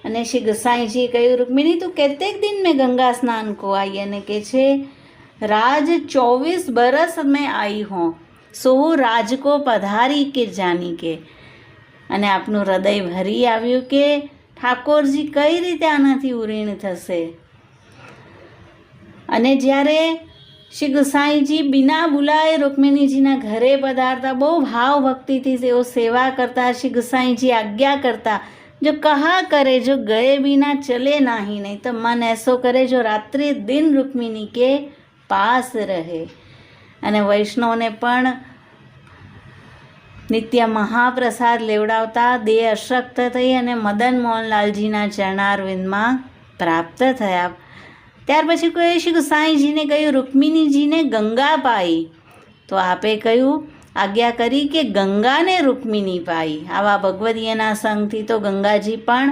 અને શ્રી गोसाईजीए કહ્યું रुक्मिणी तू कितने दिन में गंगा स्नान को आई અને કે છે राज 24 बरस में आई हों सो राज को पधारी के जानी के। અને આપનું હૃદય ભરી આવ્યું કે ઠાકોરજી કઈ રીતે આનાથી ઉરીણ થશે। અને જ્યારે શ્રી गोसाईजी बिना बुलाए रुक्मिणीजीના ઘરે પધારતા, બહુ ભાવ ભક્તિથી તેઓ સેવા કરતા। શ્રી गोसाईजी आज्ञा करता, जो कहा करे जो गए बिना चले नहीं, नहीं तो मन ऐसो करे जो रात्रि दिन रुक्मिणी के पास रहे। અને વૈષ્ણવને પણ નિત્ય મહાપ્રસાદ લેવડાવતા દેહ અશક્ત થઈ અને મદન મોહનલાલજીના ચરણારવિંદમાં પ્રાપ્ત થયા। ત્યાર પછી કોઈ શ્રી गोसाईजीને કહ્યું रुक्मिणीजीને ગંગા પાઈ, તો આપે કહ્યું આજ્ઞા કરી કે ગંગાને રૂક્મિણી પાઈ। આવા ભગવદીયના સંગથી તો ગંગાજી પણ